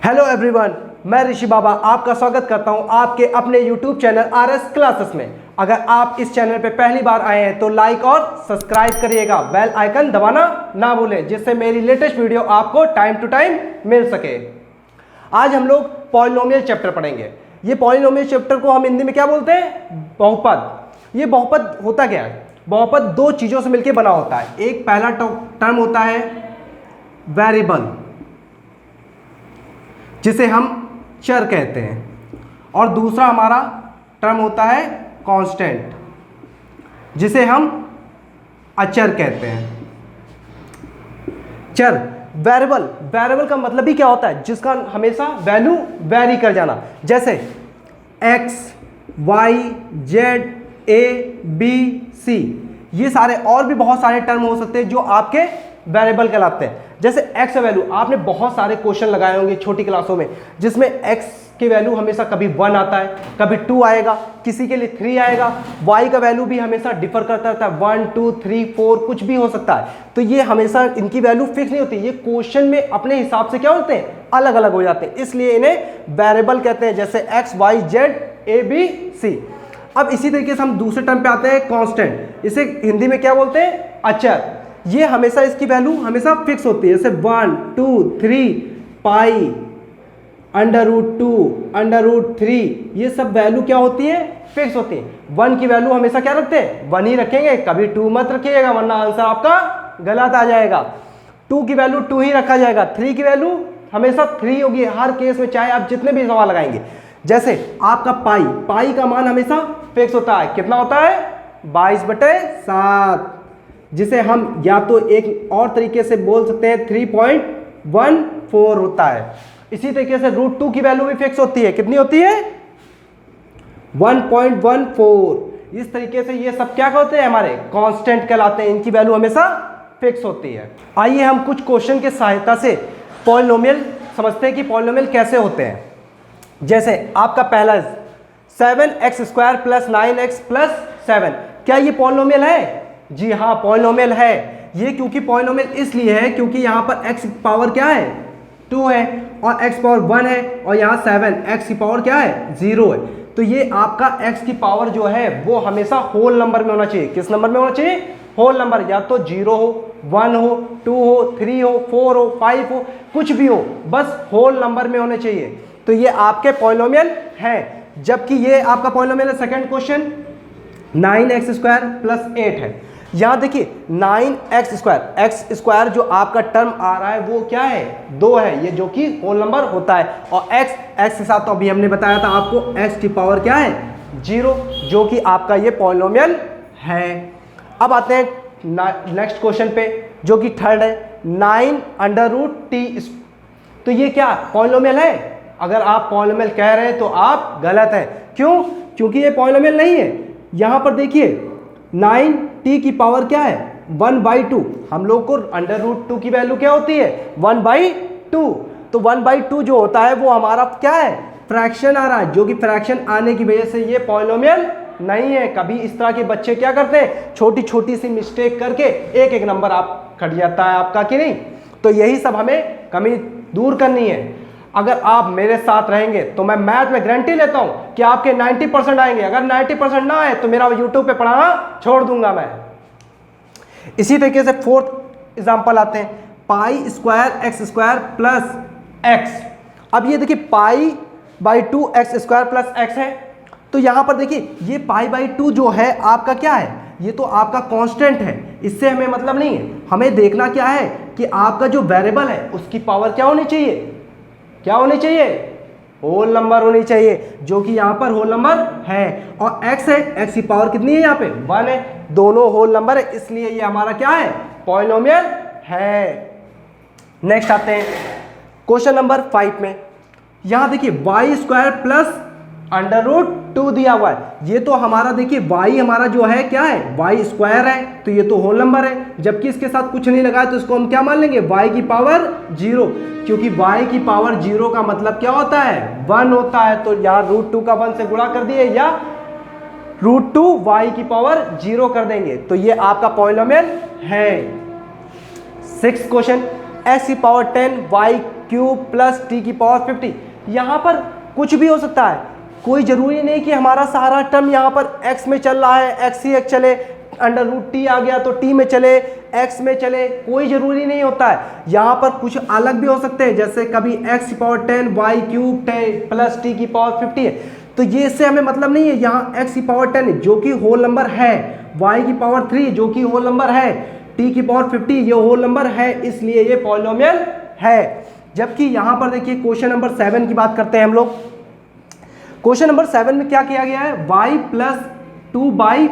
Hello everyone, मैं ऋषि बाबा आपका स्वागत करता हूं आपके अपने यूट्यूब चैनल आरएस क्लासेस में। अगर आप इस चैनल पे पहली बार आए हैं तो लाइक और सब्सक्राइब करिएगा, बेल आइकन दबाना ना भूलें जिससे मेरी लेटेस्ट वीडियो आपको टाइम टू टाइम मिल सके। आज हम लोग पॉलिनोमियल चैप्टर पढ़ेंगे। ये पॉलिनोमियल चैप्टर को हम हिंदी में क्या बोलते हैं? बहुपद। ये बहुपद होता क्या है? बहुपद दो चीज़ों से मिलकर बना होता है। एक पहला टर्म होता है वेरिएबल, जिसे हम चर कहते हैं, और दूसरा हमारा टर्म होता है कांस्टेंट, जिसे हम अचर कहते हैं। चर वेरिएबल का मतलब ही क्या होता है? जिसका हमेशा वैल्यू वेरी कर जाना, जैसे x, y, z, a, b, c। ये सारे और भी बहुत सारे टर्म हो सकते हैं जो आपके वेरिएबल कहलाते हैं। जैसे x का वैल्यू, आपने बहुत सारे क्वेश्चन लगाए होंगे छोटी क्लासों में जिसमें x की वैल्यू हमेशा कभी 1 आता है, कभी 2 आएगा, किसी के लिए 3 आएगा। y का वैल्यू भी हमेशा डिफर करता रहता है, 1, 2, 3, 4 कुछ भी हो सकता है। तो ये हमेशा इनकी वैल्यू फिक्स नहीं होती, ये क्वेश्चन में अपने हिसाब से क्या होते हैं, अलग अलग हो जाते हैं, इसलिए इन्हें वेरिएबल कहते हैं, जैसे x, y, z, a, b, c। अब इसी तरीके से हम दूसरे टर्म पे आते हैं कांस्टेंट। इसे हिंदी में क्या बोलते हैं? अचर। ये हमेशा इसकी वैल्यू हमेशा फिक्स होती है, जैसे 1, 2, 3, पाई, √2, √3। ये सब वैल्यू क्या होती है? फिक्स होती है। 1 की वैल्यू हमेशा क्या रखते हैं? 1 ही रखेंगे, कभी 2 मत रखिएगा वरना आंसर आपका गलत आ जाएगा। 2 की वैल्यू 2 ही रखा जाएगा। 3 की वैल्यू हमेशा 3 होगी हर केस में, चाहे आप जितने भी सवाल लगाएंगे। जैसे आपका पाई का मान हमेशा फिक्स होता है। कितना होता है? 22/7, जिसे हम या तो एक और तरीके से बोल सकते हैं 3.14 होता है। इसी तरीके से √2 की वैल्यू भी फिक्स होती है। कितनी होती है? 1.14। इस तरीके से ये सब क्या कहते हैं? हमारे कांस्टेंट कहलाते हैं। इनकी वैल्यू हमेशा फिक्स होती है। आइए हम कुछ क्वेश्चन की सहायता से पॉलिनोमियल समझते हैं कि पॉलिनोमियल कैसे होते हैं। जैसे आपका पहला 7x² + 9x + 7, क्या ये पॉलिनोमियल है? जी हाँ, पॉलिनोमियल है। ये क्योंकि पॉलिनोमियल इसलिए है क्योंकि यहाँ पर x की पावर क्या है? 2 है, और x पावर 1 है, और यहाँ 7, x की पावर क्या है? 0 है। तो ये आपका x की पावर जो है वो हमेशा होल नंबर में होना चाहिए। किस नंबर में होना चाहिए? Whole number. या तो 0 हो, 1 हो, 2 हो, 3 हो, 4 हो, 5 हो, कुछ भी हो, बस होल नंबर में होने चाहिए। तो ये आपके पॉलिनोमियल है। जबकि ये आपका पॉलिनोमियल है सेकंड क्वेश्चन, 9x² + 8 है। यहां देखिए 9x², जो आपका टर्म आ रहा है वो क्या है? 2 है, ये जो कि होल नंबर होता है। और x के साथ तो अभी हमने बताया था आपको, x की पावर क्या है? 0, जो कि आपका ये पॉलिनोमियल है। अब आते हैं नेक्स्ट क्वेश्चन पे, जो कि थर्ड है 9√t। तो ये क्या पॉलिनोमियल है? अगर आप पॉलिनोमियल कह रहे हैं तो आप गलत हैं। क्यों? क्योंकि ये पॉलिनोमियल नहीं है। यहां पर देखिए 9t की पावर क्या है? 1/2। हम लोग को √2 की वैल्यू क्या होती है? 1/2। तो 1/2 जो होता है वो हमारा क्या है? फ्रैक्शन आ रहा है, जो कि फ्रैक्शन आने की वजह से ये पॉलिनोमियल नहीं है। कभी इस तरह के बच्चे क्या करते हैं, छोटी छोटी सी मिस्टेक करके एक नंबर आप कट जाता है आपका, कि नहीं? तो यही सब हमें कमी दूर करनी है। अगर आप मेरे साथ रहेंगे तो मैं मैथ में गारंटी लेता हूं कि आपके 90% आएंगे। अगर 90% ना आए तो मेरा यूट्यूब पे पढ़ाना छोड़ दूंगा मैं। इसी तरीके से फोर्थ एग्जांपल आते हैं, π² x² + x। अब ये देखिए π/2 x² + x है। तो यहां पर देखिए ये π/2 जो है आपका क्या है? ये तो आपका कांस्टेंट है, इससे हमें मतलब नहीं है। हमें देखना क्या है कि आपका जो वेरिएबल है उसकी पावर क्या होनी चाहिए? क्या होनी चाहिए? होल नंबर होनी चाहिए, जो कि यहाँ पर होल नंबर है। और x है, x की पावर कितनी है? यहाँ पे 1 है, दोनों होल नंबर है, इसलिए ये हमारा क्या है? पॉलिनोमियल है। नेक्स्ट आते हैं क्वेश्चन नंबर 5 में। यहाँ देखिए y² + √2 दिया हुआ है। ये तो हमारा देखिए y हमारा जो है क्या है? y² है, तो ये तो होल नंबर है। जबकि इसके साथ कुछ नहीं लगाया तो इसको हम क्या मान लेंगे? y की पावर 0, क्योंकि y की पावर 0 का मतलब क्या होता है? 1 होता है। तो यहाँ √2 का 1 से गुणा कर दिए या √2 y की पावर 0 कर देंगे, तो ये आपका पॉलिनोमियल है। 6th क्वेश्चन, एक्स की power 10 Y cube plus T की पावर 50। यहाँ पर कुछ भी हो सकता है, कोई ज़रूरी नहीं कि हमारा सारा टर्म यहाँ पर x में चल रहा है, x ही x चले, अंडर रूट टी आ गया तो t में चले, x में चले, कोई ज़रूरी नहीं होता है। यहाँ पर कुछ अलग भी हो सकते हैं, जैसे कभी x की power 10 Y cube 10 plus T की पावर 50 है, तो ये इससे हमें मतलब नहीं है। यहाँ x की पावर 10 जो कि होल नंबर है, y की पावर 3 जो कि होल नंबर है, t की पावर 50 ये होल नंबर है, इसलिए ये पॉलिनोमियल है। जबकि यहाँ पर देखिए क्वेश्चन नंबर 7 की बात करते हैं हम लोग। क्वेश्चन नंबर 7 में क्या किया गया है, y प्लस 2/y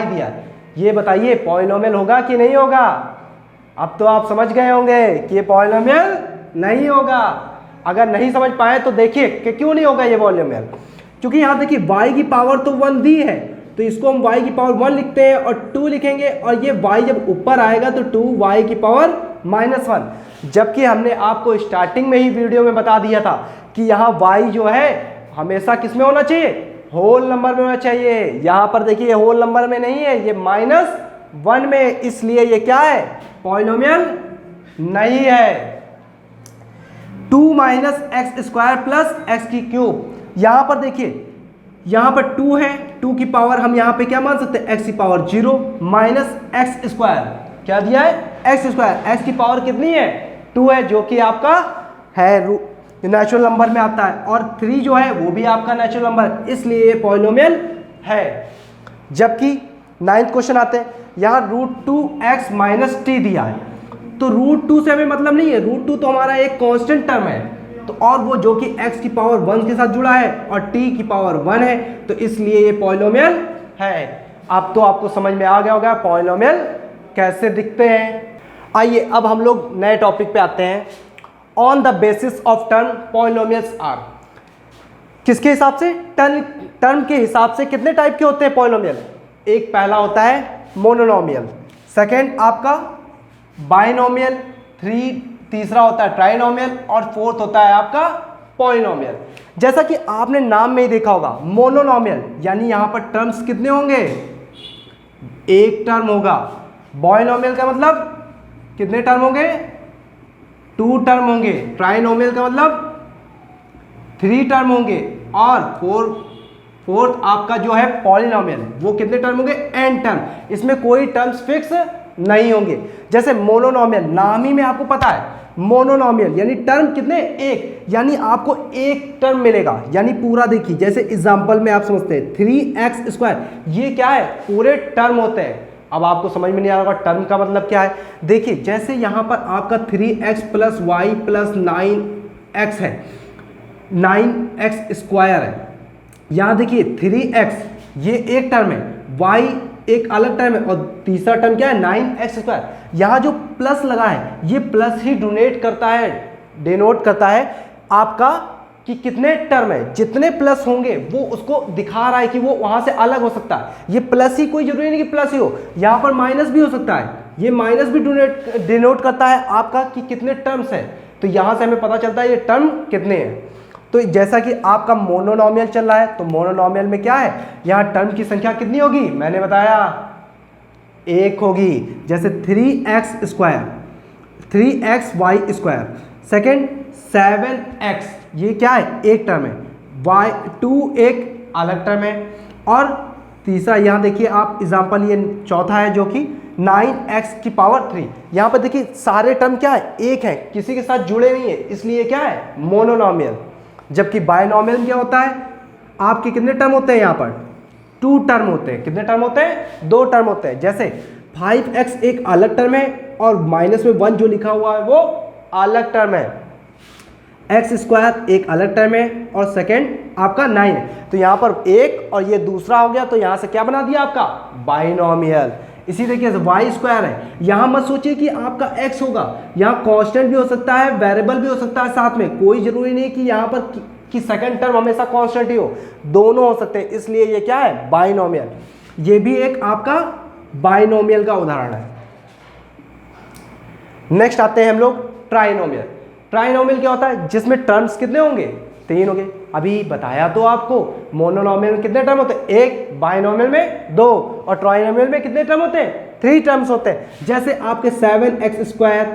दिया है। ये बताइए पॉलिनोमियल होगा कि नहीं होगा? अब तो आप समझ गए होंगे कि ये पॉलिनोमियल नहीं होगा। अगर नहीं समझ पाए तो देखिए कि क्यों नहीं होगा ये पॉलिनोमियल। क्योंकि यहाँ देखिए y की पावर तो 1 दी है, तो इसको हम y की पावर 1 लिखते हैं और 2 लिखेंगे, और ये y जब ऊपर आएगा तो 2y की पावर -1। जबकि हमने आपको स्टार्टिंग में ही वीडियो में बता दिया था कि यहाँ y जो है हमेशा किस में होना चाहिए, होल नंबर में होना चाहिए। यहाँ पर देखिए होल नंबर में नहीं है, ये -1 में, इसलिए ये क्या है, पॉलिनोमियल नहीं है। 2 - x² प्लस x की क्यूब, यहाँ पर देखिए यहाँ पर 2 है, 2 की पावर हम यहाँ पे क्या मान सकते हैं, x की पावर 0 माइनस x², क्या दिया है, x², x की पावर कितनी है, 2 है, जो कि आपका है नेचुरल नंबर में आता है, और 3 जो है वो भी आपका नेचुरल नंबर, इसलिए ये पॉलिनोमियल है। जबकि 9th क्वेश्चन आते हैं, यहाँ √2x - t दिया है, तो √2 से हमें मतलब नहीं है, √2 तो हमारा एक कांस्टेंट टर्म है, तो और वो जो कि x की पावर 1 के साथ जुड़ा है और t की पावर 1 है, तो इसलिए ये पॉलिनोमियल है। अब तो आपको समझ में आ गया होगा पॉलिनोमियल कैसे दिखते हैं। आइए अब हम लोग नए टॉपिक पे आते हैं। On the basis of term polynomials are, किसके हिसाब से, टर्म के हिसाब से कितने टाइप के होते हैं पॉलिनोमियल। एक पहला होता है मोनोनोमियल, सेकंड आपका बाइनोमियल, तीसरा होता है ट्राइनोमियल, और फोर्थ होता है आपका पॉलिनोमियल। जैसा कि आपने नाम में ही देखा होगा, मोनोनोमियल यानी यहां पर टर्म्स कितने होंगे, एक टर्म होगा। बाइनोमियल का मतलब कितने टर्म होंगे, 2 टर्म होंगे। ट्राइनोमियल का मतलब 3 टर्म होंगे, और फोर्थ आपका जो है पॉलिनोमियल, वो कितने टर्म होंगे, n टर्म। इसमें कोई टर्म्स फिक्स नहीं होंगे। जैसे मोनोनोमियल, नाम ही में आपको पता है मोनोनोमियल यानी टर्म कितने, एक, यानी आपको एक टर्म मिलेगा, यानी पूरा। देखिए जैसे एग्जांपल में आप समझते हैं 3x², ये क्या है, पूरे टर्म होते हैं। अब आपको समझ में नहीं आ रहा होगा टर्म का मतलब क्या है। देखिए जैसे यहाँ पर आपका 3x + y + 9x है, 9x² है। यहाँ देखिए 3x ये एक टर्म है, y एक अलग टर्म है, और तीसरा टर्म क्या है, 9x²। यहाँ जो प्लस लगा है, ये प्लस ही डिनोट करता है आपका कि कितने टर्म है। जितने प्लस होंगे वो उसको दिखा रहा है कि वो वहां से अलग हो सकता है। ये प्लस ही, कोई जरूरी नहीं कि प्लस ही हो, यहाँ पर माइनस भी हो सकता है। ये माइनस भी डिनोट करता है आपका कि कितने टर्म्स है, तो यहाँ से हमें पता चलता है ये टर्म कितने हैं। तो जैसा कि आपका मोनोनोमियल चल रहा है, तो मोनोनोमियल में क्या है, यहाँ टर्म की संख्या कितनी होगी, मैंने बताया एक होगी। जैसे 3x², 3xy², सेकेंड 7x, ये क्या है, एक टर्म है, y2 एक अलग टर्म है, और तीसरा यहाँ देखिए आप एग्जाम्पल, ये चौथा है जो कि 9x⁻3। यहाँ पर देखिए सारे टर्म क्या है, एक है, किसी के साथ जुड़े नहीं है, इसलिए क्या है, मोनोनोमियल। जबकि बाइनोमियल क्या होता है, आपके कितने टर्म होते हैं, यहाँ पर 2 टर्म होते हैं। कितने टर्म होते हैं, 2 टर्म होते हैं। जैसे 5x एक अलग टर्म है, और -1 जो लिखा हुआ है वो अलग टर्म है। x² एक अलग टर्म है, और सेकेंड आपका 9 है। तो यहाँ पर एक और ये दूसरा हो गया, तो यहाँ से क्या बना दिया आपका, बाइनोमियल। इसी तरीके से y² है, यहाँ मत सोचिए कि आपका x होगा, यहाँ कांस्टेंट भी हो सकता है, वेरिएबल भी हो सकता है साथ में। कोई जरूरी नहीं कि यहाँ पर कि सेकंड टर्म हमेशा कांस्टेंट ही हो, दोनों हो सकते हैं, इसलिए ये क्या है, बाइनोमियल। ये भी एक आपका बाइनोमियल का उदाहरण है। नेक्स्ट आते हैं हम लोग ट्राइनोमियल। ट्राइनोमियल क्या होता है, जिसमें टर्म्स कितने होंगे, 3 होंगे। अभी बताया तो आपको, मोनोनोमियल में कितने टर्म होते हैं, एक, बाइनोमियल में 2, और ट्राइनोमियल में कितने टर्म होते हैं, 3 टर्म्स होते हैं। जैसे आपके 7x²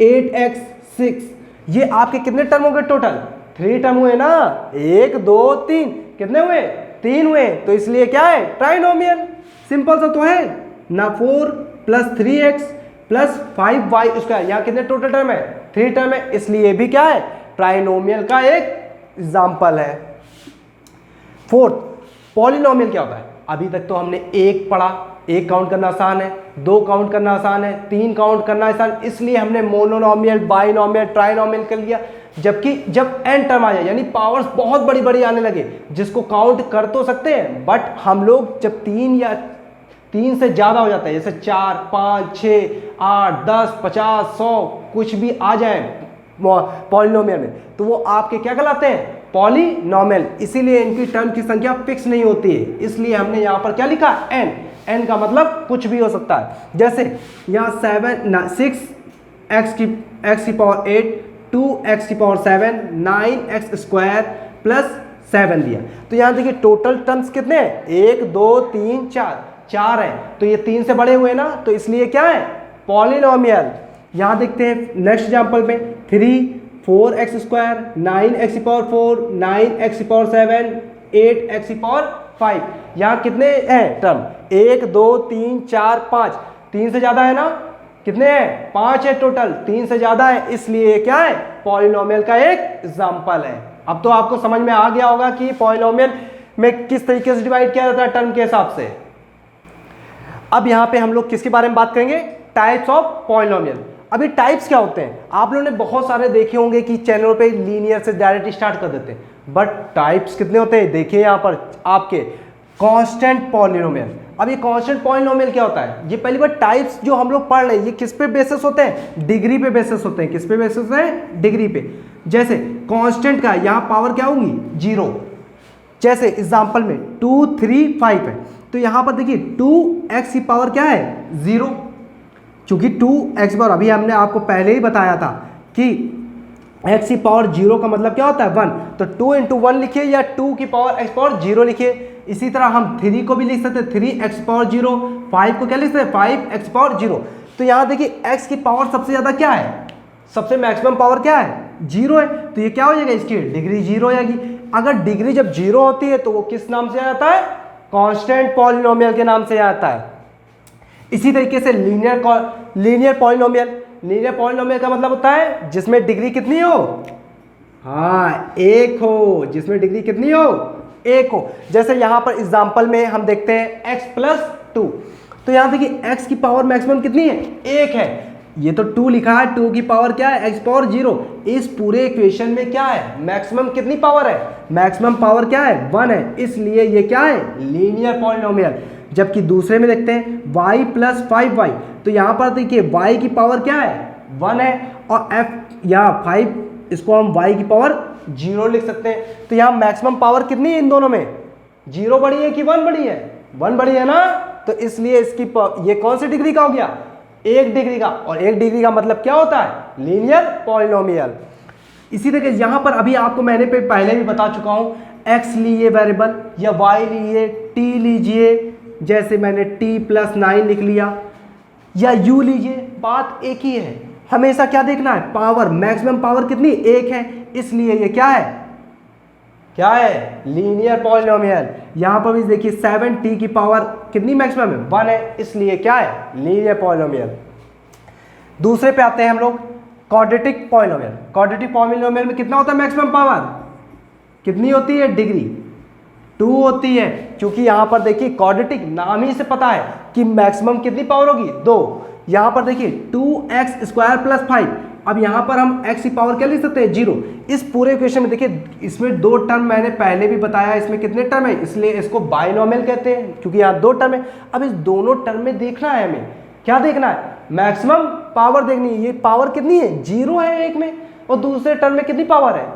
8x 6, ये आपके कितने टर्म हो गए टोटल? 3 टर्म हुए ना, 1 2 3, कितने हुए? 3 हुए, तो इसलिए क्या है? ट्राइनोमियल। सिंपल सा तो है ना। 4 plus 3x plus 5y square, यहाँ कितने टोटल टर्म है? 3 टर्म है, इसलिए भी क्या है? ट्राइनोमियल का एक एग्जाम्पल है। फोर्थ, पॉलिनोमियल क्या होता है? अभी तक तो हमने 1 पढ़ा, 1 काउंट करना आसान है, 2 काउंट करना आसान है, 3 काउंट करना आसान, इसलिए हमने मोनोनोमियल, बाइनोमियल, ट्राइनोमियल कर लिया। जबकि जब n टर्म आ जाए, यानी पावर्स बहुत बड़ी बड़ी आने लगे, जिसको काउंट कर तो सकते हैं, बट हम लोग जब 3 से ज्यादा हो जाता है, जैसे 4 5 6 8 10 50 100 कुछ भी आ जाए पॉलिनोमियल में, तो वो आपके क्या कहलाते हैं? पॉलिनोमियल। इसीलिए इनकी टर्म की संख्या फिक्स नहीं होती है, इसलिए हमने यहाँ पर क्या लिखा? n का मतलब कुछ भी हो सकता है। जैसे यहाँ 6x की पावर 8, 2x की पावर 7, 9x स्क्वायर प्लस 7 दिया। तो यहाँ देखिए टोटल टर्म्स कितने हैं? 1 2 3 4 है, तो ये 3 से बड़े हुए ना, तो इसलिए क्या है? पॉलिनोमियल। यहाँ देखते हैं नेक्स्ट एग्जांपल में 3 4x स्क्वायर, 9x की पावर 4, 9x की पावर 7, 8x की पावर 5। यहाँ कितने हैं टर्म? 1 2 3 4 5, 3 से ज्यादा है ना? कितने हैं? 5 है टोटल, 3 से ज्यादा है, इसलिए क्या है? पॉलिनोमियल का एक एग्जांपल है। अब तो आपको समझ में आ गया होगा कि पॉलिनोमियल में किस तरीके से डिवाइड किया जाता है टर्म के हिसाब से। अब यहाँ पे हम लोग किसके बारे में बात करेंगे? Types of polynomial. अभी टाइप्स क्या होते हैं? आप लोगों ने बहुत सारे देखे होंगे कि चैनलों पे लीनियर से डायरेक्ट स्टार्ट कर देते हैं, बट टाइप्स कितने होते हैं? देखिए यहाँ पर आपके कांस्टेंट पॉलिनोमियल। अब ये कांस्टेंट पॉलिनोमियल क्या होता है? ये पहली बार टाइप्स जो हम लोग पढ़ रहे हैं, ये किस पे बेसिस होते हैं? डिग्री पे बेसिस होते हैं। किस पे बेसिस होते हैं? डिग्री पे। जैसे कांस्टेंट का यहाँ पावर क्या होगी? 0। जैसे एग्जांपल में 2 3 5 है, तो यहाँ पर देखिए 2x की पावर क्या है? 0, क्योंकि 2x पावर, अभी हमने आपको पहले ही बताया था कि x की पावर 0 का मतलब क्या होता है? 1। तो 2 इंटू 1 लिखिए, या 2 की पावर x पावर 0 लिखिए। इसी तरह हम 3 को भी लिख सकते हैं, 3x पावर 0। 5 को क्या लिख सकते हैं? 5x power 0। तो यहाँ देखिए x की पावर सबसे ज्यादा क्या है? सबसे मैक्सिमम पावर क्या है? 0 है, तो ये क्या हो जाएगा? इसकी डिग्री 0 हो जाएगी। अगर डिग्री जब 0 होती है तो वो किस नाम से आता है? कांस्टेंट पॉलिनोमियल के नाम से आता है। इसी तरीके से लीनियर पॉलिनोमियल। लीनियर पॉलिनोमियल का मतलब होता है जिसमें डिग्री कितनी हो? हाँ, 1 हो। जिसमें डिग्री कितनी हो? 1 हो। जैसे यहाँ पर एग्जांपल में हम देखते हैं x प्लस 2, तो यहाँ देखिए x की पावर मैक्सिमम कितनी है? 1 है। ये तो 2 लिखा है, 2 की पावर क्या है? x power 0। इस पूरे इक्वेशन में क्या है? मैक्सिमम कितनी पावर है? मैक्सिमम पावर क्या है? 1 है, इसलिए ये क्या है? Linear polynomial. जबकि दूसरे में देखते हैं y प्लस 5y, तो यहाँ पर देखिए y की पावर क्या है? 1 है, और f या 5, इसको हम y की पावर 0 लिख सकते हैं। तो यहाँ मैक्सिमम पावर कितनी है इन दोनों में? 0 बड़ी है कि 1 बड़ी है? 1 बड़ी है ना, तो इसलिए इसकी ये कौन सी डिग्री का हो गया? 1 डिग्री का। और 1 डिग्री का मतलब क्या होता है? Linear polynomial. इसी तरीके यहाँ पर अभी आपको मैंने पहले भी बता चुका हूँ, x लिए वेरिएबल या y लिए, t लीजिए, जैसे मैंने t प्लस 9 लिख लिया, या u लीजिए, बात एक ही है। हमेशा क्या देखना है? पावर। मैक्सिमम पावर कितनी? 1 है, इसलिए ये क्या है? क्या है? Linear polynomial. यहाँ पर भी देखिए 7t की पावर कितनी मैक्सिमम है? 1 है, इसलिए क्या है? Linear polynomial. दूसरे पे आते हैं हम लोग, क्वाड्रेटिक पॉलिनोमियल। क्वाड्रेटिक पॉलिनोमियल में कितना होता है मैक्सिमम पावर? कितनी होती है? डिग्री 2 होती है, क्योंकि यहाँ पर देखिए क्वाड्रेटिक नाम ही से पता है कि मैक्सिमम कितनी पावर होगी? 2। यहाँ पर देखिए 2x स्क्वायर प्लस 5। अब यहाँ पर हम x की पावर क्या लिख सकते हैं? 0। इस पूरे इक्वेशन में देखिए इसमें 2 टर्म मैंने पहले भी बताया, इसमें कितने टर्म है? इसलिए इसको बाइनोमियल कहते हैं, क्योंकि यहाँ 2 टर्म है। अब इस दोनों टर्म में देखना है हमें, क्या देखना है? मैक्सिमम पावर देखनी है। ये पावर कितनी है? 0 है एक में, और दूसरे टर्म में कितनी पावर है?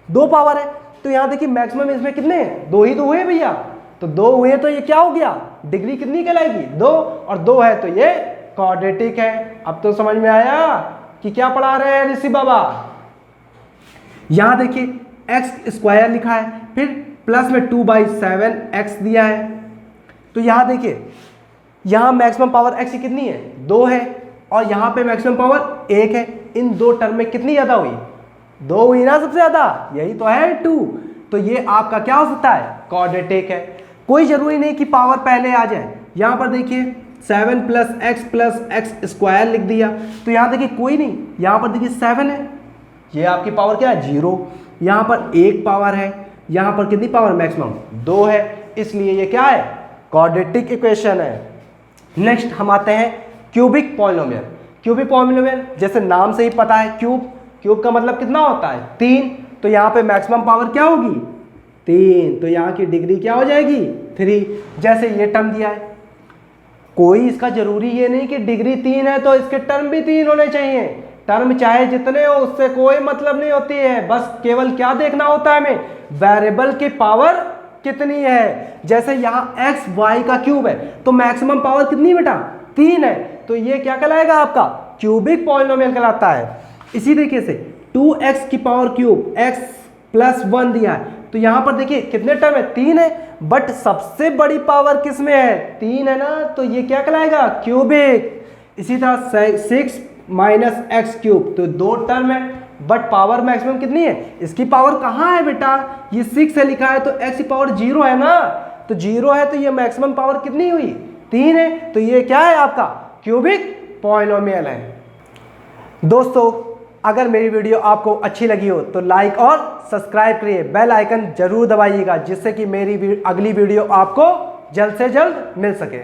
2 पावर है। तो यहाँ देखिए मैक्सिमम इसमें कितने हैं? 2 ही तो हुए भैया, तो 2 हुए तो ये क्या हो गया? डिग्री कितनी कहलाएगी? 2, और 2 है तो ये क्वाड्रेटिक है। अब तो समझ में आया कि क्या पढ़ा रहे हैं ऋषि बाबा। यहां देखिए x स्क्वायर लिखा है, फिर प्लस में 2/7x दिया है। तो यहां देखिए यहां मैक्सिमम पावर x की कितनी है? 2 है, और यहां पे मैक्सिमम पावर 1 है, इन दो टर्म में कितनी ज़्यादा हुई? 2 हुई ना सबसे ज़्यादा, यही तो है 2। तो ये आपका क्या हो सकता है? क्वाड्रेटिक है। कोई ज़रूरी नहीं कि पावर पहले आ जाए। यहाँ पर देखिए 7 + x स्क्वायर लिख दिया, तो यहाँ देखिए कोई नहीं, यहाँ पर देखिए 7 है, ये आपकी पावर क्या है? 0। यहाँ पर 1 पावर है, यहाँ पर कितनी पावर मैक्सिमम? 2 है, इसलिए ये क्या है? क्वाड्रेटिक इक्वेशन है। नेक्स्ट हम आते हैं क्यूबिक पॉलिनोमियल। क्यूबिक पॉलिनोमियल जैसे नाम से ही पता है, क्यूब का मतलब कितना होता है? 3। तो यहाँ पे मैक्सिमम पावर क्या होगी? 3। तो यहाँ की डिग्री क्या हो जाएगी? 3। जैसे ये टर्म दिया है, कोई इसका जरूरी ये नहीं कि डिग्री 3 है तो इसके टर्म भी 3 होने चाहिए। टर्म चाहे जितने हो उससे कोई मतलब नहीं होती है, बस केवल क्या देखना होता है हमें? वेरिएबल की पावर कितनी है। जैसे यहाँ एक्स वाई का क्यूब है तो मैक्सिमम पावर कितनी बेटा? 3 है, तो ये क्या कहलाएगा? आपका क्यूबिक पॉलिनोमियल कहलाता है। इसी तरीके से 2x की पावर क्यूब x + 1 दिया है, तो यहाँ पर देखिए कितने टर्म है? 3 है, बट सबसे बड़ी पावर किस में है? 3 है ना, तो ये क्या कहलाएगा? क्यूबिक। इसी तरह 6 - x³, तो 2 टर्म है बट पावर मैक्सिमम कितनी है? इसकी पावर कहाँ है बेटा? ये 6 है लिखा है, तो x की पावर 0 है ना, तो 0 है, तो ये मैक्सिमम पावर कितनी हुई? 3 है, तो ये क्या है? आपका क्यूबिक पॉलिनोमियल है। दोस्तों अगर मेरी वीडियो आपको अच्छी लगी हो तो लाइक और सब्सक्राइब करिए, बेल आइकन जरूर दबाइएगा, जिससे कि मेरी अगली वीडियो आपको जल्द से जल्द मिल सके।